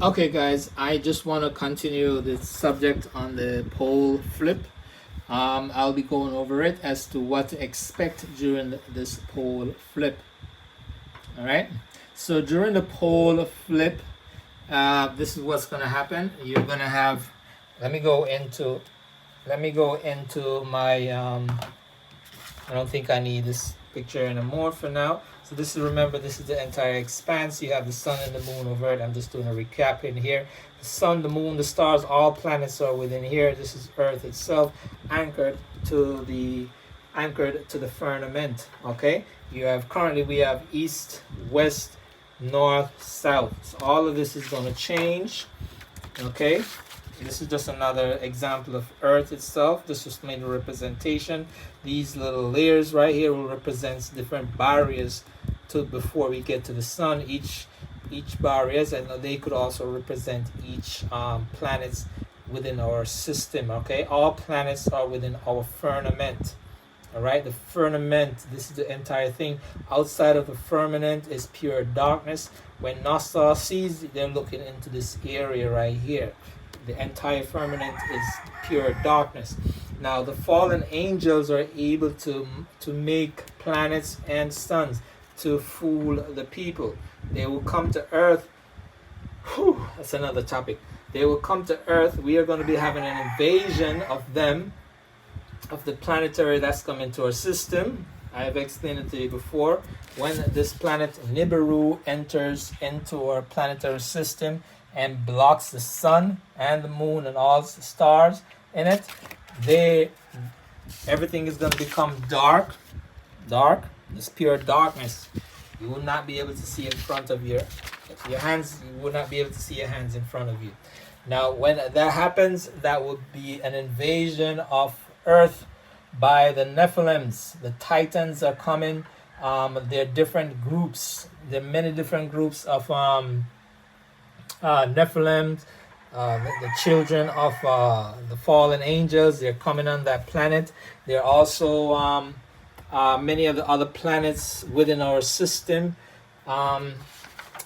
Okay, guys, I just want to continue this subject on the pole flip. I'll be going over it as to what to expect during this pole flip. All right. So during the pole flip, this is what's going to happen. You're going to have. Let me go into. Let me go into my. I don't think I need this picture anymore for now. So this is, remember, this is the entire expanse. You have the sun and the moon over it. I'm just doing a recap in here. The sun, the moon, the stars, all planets are within here. This is Earth itself, anchored to the firmament. Okay, you have, currently we have east, west, north, south. So all of this is going to change. Okay, this is just another example of Earth itself. This is made a representation. These little layers right here will represent different barriers to before we get to the sun. Each barriers, and they could also represent each planets within our system. Okay, all planets are within our firmament. All right, the firmament. This is the entire thing. Outside of the firmament is pure darkness. When NASA sees, they're looking into this area right here. The entire firmament is pure darkness. Now the fallen angels are able to make planets and suns to fool the people. They will come to Earth. Whew, that's another topic. They will come to Earth. We are going to be having an invasion of them, of the planetary that's coming to our system. I have explained it to you before. When this planet Nibiru enters into our planetary system and blocks the sun and the moon and all the stars in it, everything is going to become dark. This pure darkness. You will not be able to see in front of your hands. You will not be able to see your hands in front of you. Now, when that happens, that will be an invasion of Earth by the Nephilims. The Titans are coming. There are different groups. There are many different groups of Nephilim, the children of the fallen angels. They're coming on that planet. There are also many of the other planets within our system.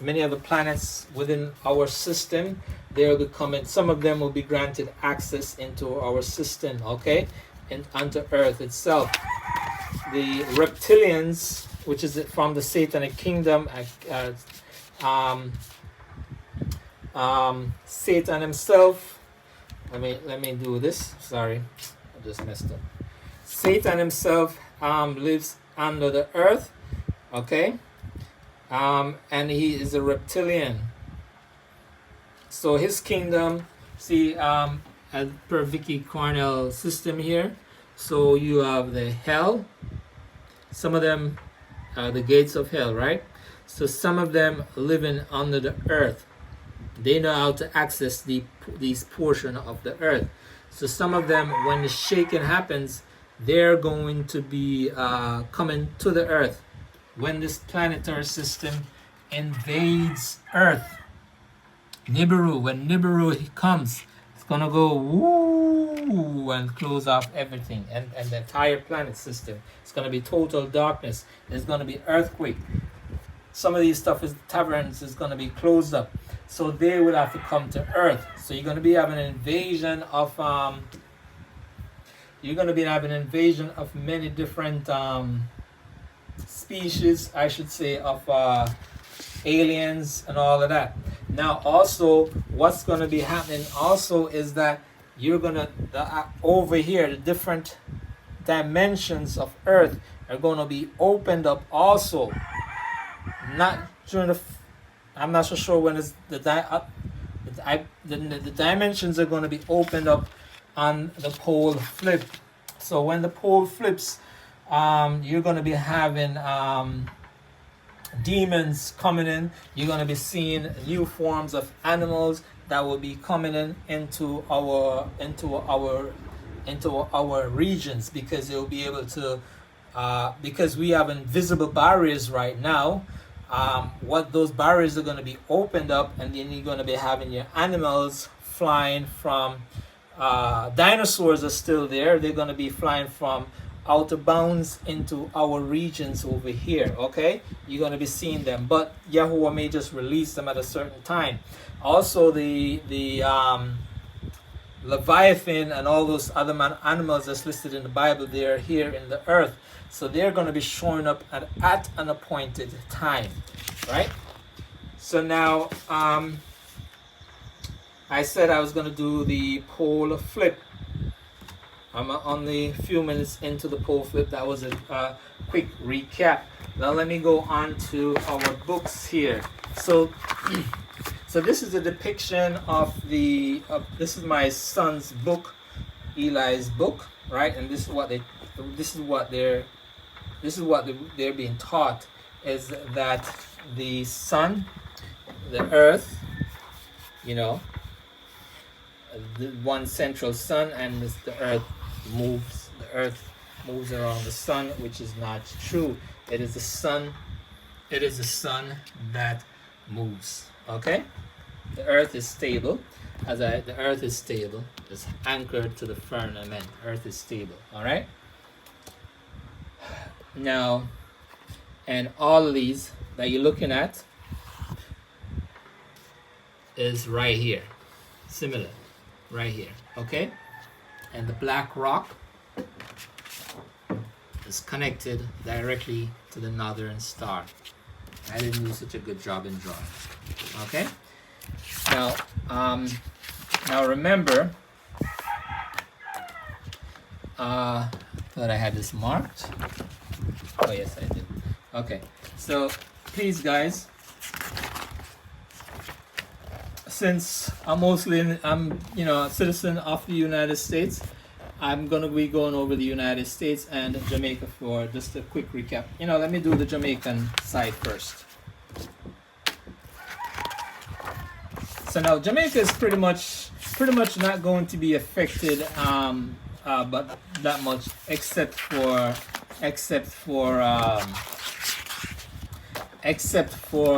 Many of the planets within our system, they'll be coming. Some of them will be granted access into our system, okay, and onto Earth itself. The reptilians, which is from the Satanic kingdom, Satan himself. Let me do this. Sorry, I just messed up. Satan himself lives under the earth, okay, and he is a reptilian. So his kingdom, see, as per Vicky Cornell system here. So you have the hell. Some of them are the gates of hell, right? So some of them living under the earth. They know how to access these portion of the earth. So some of them, when the shaking happens, they're going to be coming to the earth. When this planetary system invades Earth, Nibiru, when Nibiru comes, it's gonna go woo and close off everything, and the entire planet system. It's gonna be total darkness. There's gonna be earthquake. Some of these stuff is taverns is gonna be closed up. So they will have to come to Earth. So you're gonna be having an invasion of many different species, I should say, of aliens and all of that. Now also, what's going to be happening also is that you're going to, over here, the different dimensions of Earth are going to be opened up also. Not during I'm not so sure when is the dimensions are going to be opened up on the pole flip. So when the pole flips, you're going to be having demons coming in. You're going to be seeing new forms of animals that will be coming in into our regions, because they'll be able to because we have invisible barriers right now. What those barriers are going to be opened up, and then you're going to be having your animals flying from dinosaurs are still there. They're going to be flying from outer bounds into our regions over here. Okay, you're going to be seeing them, but Yahuwah may just release them at a certain time. Also, the Leviathan and all those other animals that's listed in the Bible, they are here in the earth, so they're going to be showing up at an appointed time, right? So now I said I was going to do the pole flip. I'm only a few minutes into the pole flip. That was a quick recap. Now let me go on to our books here. So so this is a depiction of the this is my son's book, Eli's book, right? And this is what they're being taught, is that the sun, the earth, you know, the one central sun, and the earth moves around the sun, which is not true. It is the sun that moves. Okay, the earth is stable. The earth is stable. It's anchored to the firmament. Earth is stable. All right. Now, and all of these that you're looking at is right here, similar, right here. Okay, and the black rock is connected directly to the northern star. I didn't do such a good job in drawing. Okay. Now remember, thought I had this marked. Oh yes, I did. Okay. So please, guys, since I'm a citizen of the United States, I'm gonna be going over the United States and Jamaica for just a quick recap. Let me do the Jamaican side first. So now Jamaica is pretty much not going to be affected, but that much, except for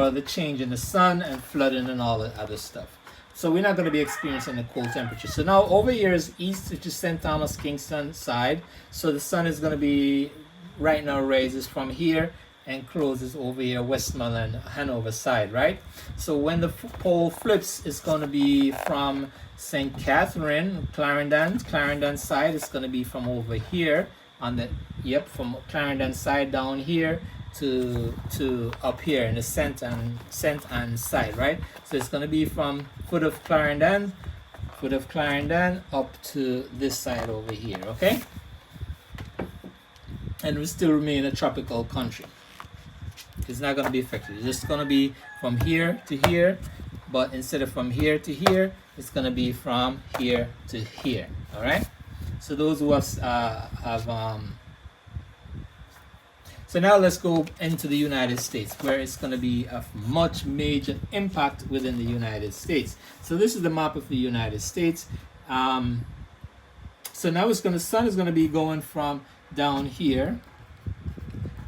the change in the sun and flooding and all the other stuff. So we're not going to be experiencing the cold temperature. So now over here is east, which is St. Thomas Kingston side. So the sun is going to be right now raises from here and closes over here, Westmoreland, Hanover side, right? So when the pole flips, it's going to be from St. Catherine, Clarendon side. It's going to be from over here from Clarendon side down here to up here in the St. Anne side, right? So it's going to be from foot of Clarendon up to this side over here, okay? And we still remain a tropical country. It's not going to be affected. It's just going to be from here to here, but instead of from here to here, it's going to be from here to here. All right. So those who So now let's go into the United States, where it's going to be a much major impact within the United States. So this is the map of the United States. So now the sun is going to be going from down here,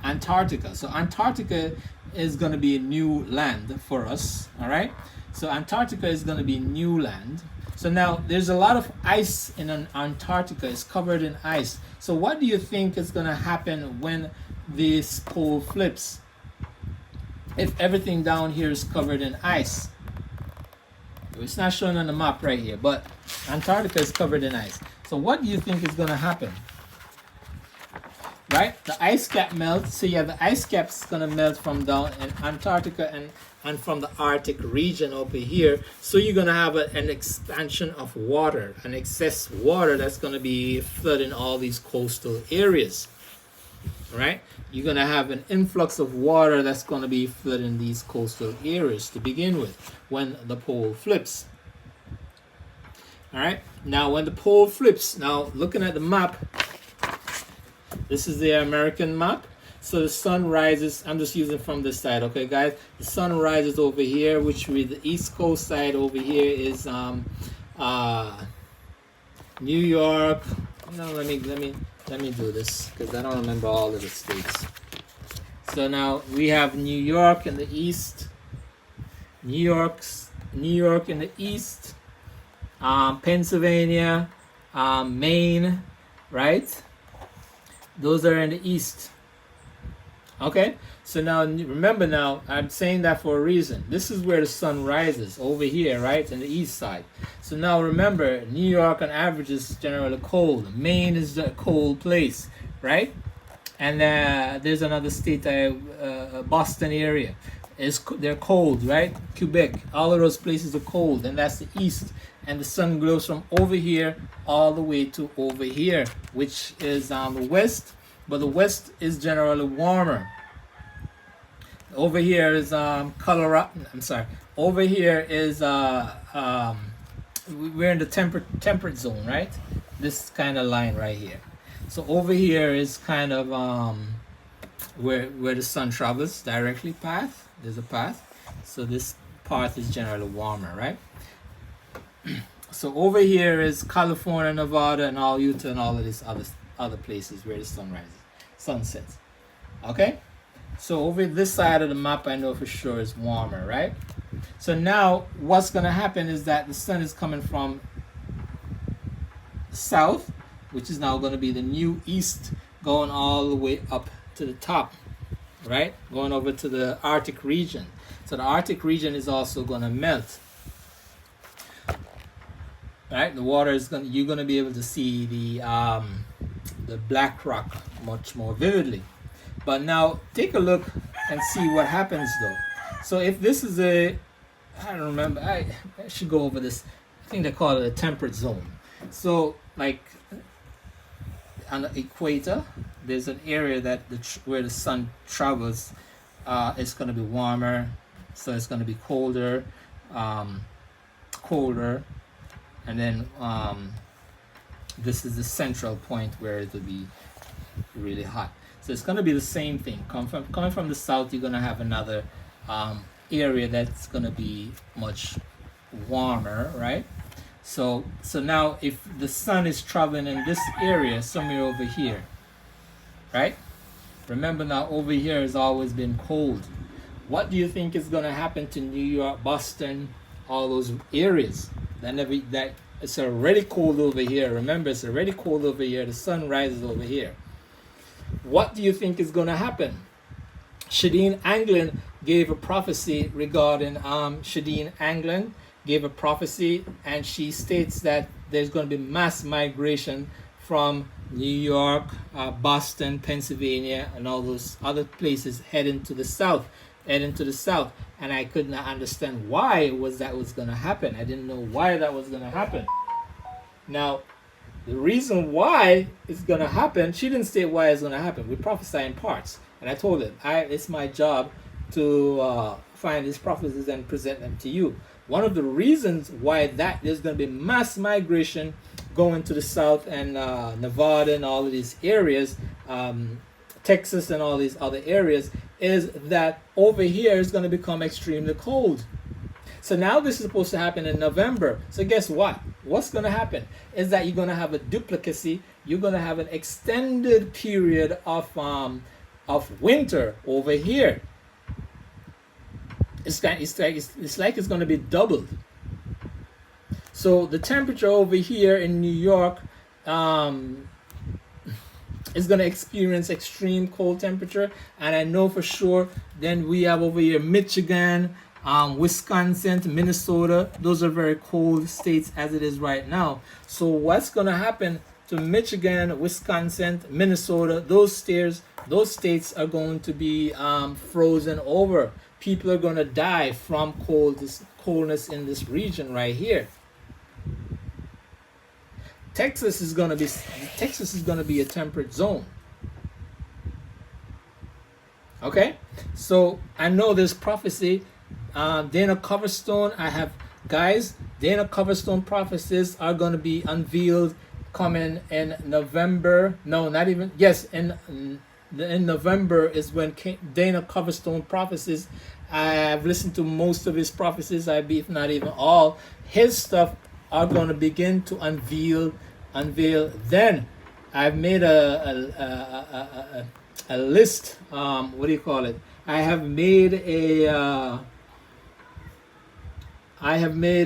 Antarctica. So Antarctica is going to be a new land for us. All right. So Antarctica is going to be new land. So now there's a lot of ice in Antarctica. It's covered in ice. So what do you think is going to happen when this pole flips? If everything down here is covered in ice. It's not shown on the map right here, but Antarctica is covered in ice. So what do you think is going to happen? Right? The ice cap melts. So yeah, the ice cap is going to melt from down in Antarctica and from the Arctic region over here. So you're going to have an expansion of water, an excess water that's going to be flooding all these coastal areas. Right? You're going to have an influx of water that's going to be flooding these coastal areas to begin with when the pole flips. All right? Now, when the pole flips, now looking at the map, this is the American map. So the sun rises, I'm just using from this side, okay, guys? The sun rises over here, which with the East Coast side over here is New York. No, let me do this because I don't remember all of the states. So now we have New York in the east, New York in the east, Pennsylvania, Maine, right? Those are in the east. Okay, so now remember, now I'm saying that for a reason. This is where the sun rises, over here, right, in the east side. So now remember, New York on average is generally cold. Maine is a cold place, right? And there's another state, Boston area. They're cold, right? Quebec, all of those places are cold, and that's the east. And the sun glows from over here all the way to over here, which is on the west. But the west is generally warmer. Over here is Colorado. I'm sorry. Over here is we're in the temperate zone, right? This kind of line right here. So over here is kind of where the sun travels directly path. There's a path. So this path is generally warmer, right? So over here is California, Nevada, and all Utah, and all of these other places where the sun rises, sun sets. Okay, so over this side of the map, I know for sure is warmer, right? So now what's going to happen is that the sun is coming from south, which is now going to be the new east, going all the way up to the top, right? Going over to the Arctic region. So the Arctic region is also going to melt. Right, the water is going. You're going to be able to see the black rock much more vividly. But now take a look and see what happens though. So if this is I don't remember. I should go over this. I think they call it a temperate zone. So like on the equator, there's an area that where the sun travels. It's going to be warmer, so it's going to be colder, colder. And then this is the central point where it will be really hot. So it's going to be the same thing. Coming from the south, you're going to have another area that's going to be much warmer, right? So now if the sun is traveling in this area, somewhere over here, right? Remember now, over here has always been cold. What do you think is going to happen to New York, Boston, all those areas? That it's already cold over here. Remember, it's already cold over here. The sun rises over here. What do you think is going to happen? Shadeen Anglin gave a prophecy regarding Shadeen Anglin gave a prophecy, and she states that there's going to be mass migration from New York, Boston, Pennsylvania, and all those other places heading to the south. And I could not understand why that was going to happen. I didn't know why that was going to happen. Now, the reason why it's going to happen, she didn't state why it's going to happen. We prophesy in parts. And I told her, it's my job to find these prophecies and present them to you. One of the reasons why there's going to be mass migration going to the south and Nevada and all of these areas, Texas and all these other areas, is that over here is going to become extremely cold. So now this is supposed to happen in November. So guess what? What's going to happen is that you're going to have a duplicacy. You're going to have an extended period of winter over here. It's like it's going to be doubled. So the temperature over here in New York is going to experience extreme cold temperature, and I know for sure. Then we have over here Michigan, Wisconsin, Minnesota. Those are very cold states as it is right now. So what's going to happen to Michigan, Wisconsin, Minnesota? Those states are going to be frozen over. People are going to die from coldness in this region right here. Texas is going to be a temperate zone. Okay, so I know this prophecy. Dana Coverstone, Dana Coverstone prophecies are going to be unveiled coming in November. No, not even. Yes, in November is when Dana Coverstone prophecies. I've listened to most of his prophecies. If not even all, his stuff are going to begin to unveil. Then I've made a list. What do you call it? I have made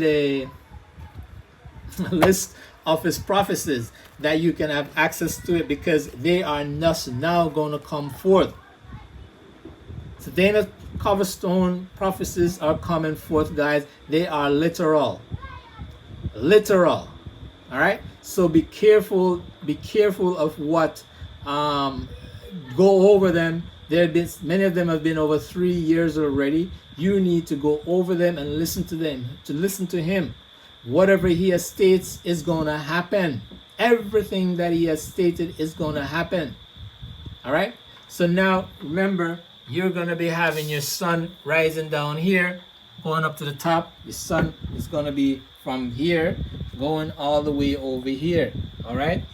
a list of his prophecies, that you can have access to it, because they are just now going to come forth. So Dana Coverstone prophecies are coming forth, guys. They are literal. Literal. All right. So be careful. Be careful of what. Go over them. There have been many of them have been over 3 years already. You need to go over them and listen to them. To listen to him. Whatever he has states is going to happen. Everything that he has stated is going to happen. All right. So now remember, you're going to be having your sun rising down here, going up to the top. The sun is going to be from here, going all the way over here. All right?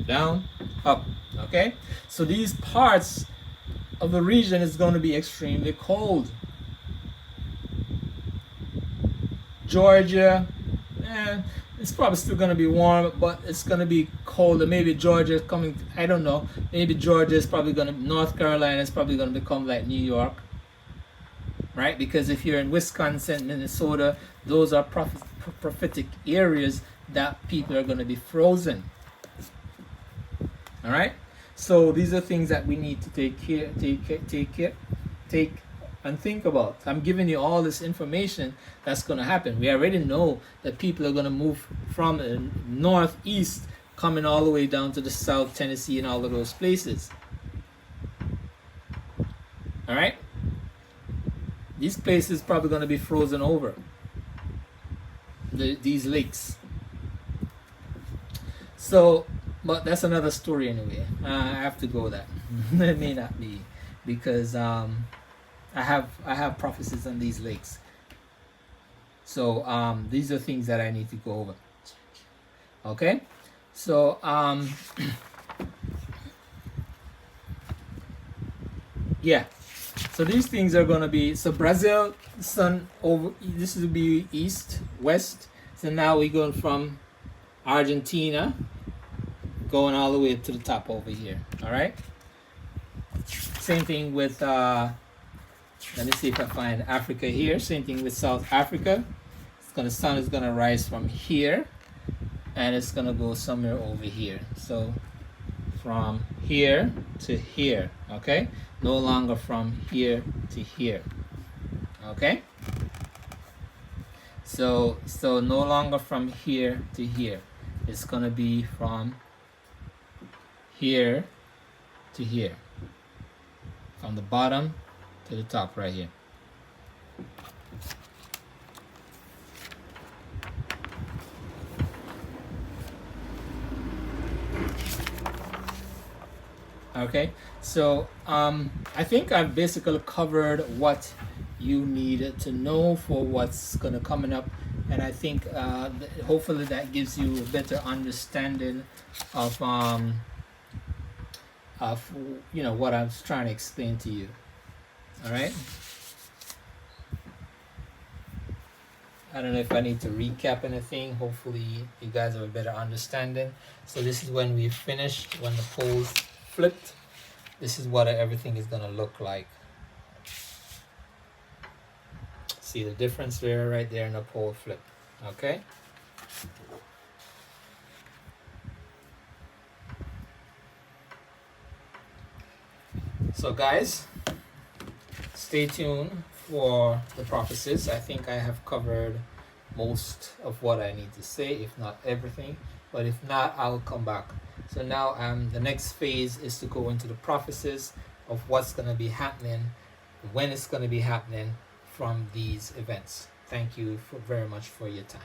Down, up. Okay? So these parts of the region is going to be extremely cold. Georgia, it's probably still going to be warm, but it's going to be colder. Maybe Georgia is coming, I don't know. Maybe Georgia is probably going to, North Carolina is probably going to become like New York. Right? Because if you're in Wisconsin, Minnesota, those are prophetic areas that people are going to be frozen. All right? So these are things that we need to take and think about. I'm giving you all this information that's going to happen. We already know that people are going to move from the northeast, coming all the way down to the south, Tennessee, and all of those places. All right? These places probably going to be frozen over. These lakes. So, but that's another story anyway. I have to go that. It may not be, because I have prophecies on these lakes. So these are things that I need to go over. Okay? So yeah. So these things are going to be, so Brazil, sun over, this will be east, west. So now we're going from Argentina, going all the way to the top over here. All right. Same thing with, let me see if I find Africa here. Same thing with South Africa. The sun is going to rise from here, and it's going to go somewhere over here. So from here to here, okay? No longer from here to here, okay? So no longer from here to here. It's going to be from here to here. From the bottom to the top right here. Okay, so I think I've basically covered what you need to know for what's gonna coming up, and I think hopefully that gives you a better understanding of you know what I was trying to explain to you. All right. I don't know if I need to recap anything. Hopefully you guys have a better understanding. So this is when we finished, when the poles flipped. This is what everything is gonna look like. See the difference there, right there in the pole flip. Okay. So guys, stay tuned for the prophecies. I think I have covered most of what I need to say, if not everything. But if not, I'll come back. So now the next phase is to go into the prophecies of what's going to be happening, when it's going to be happening from these events. Thank you very much for your time.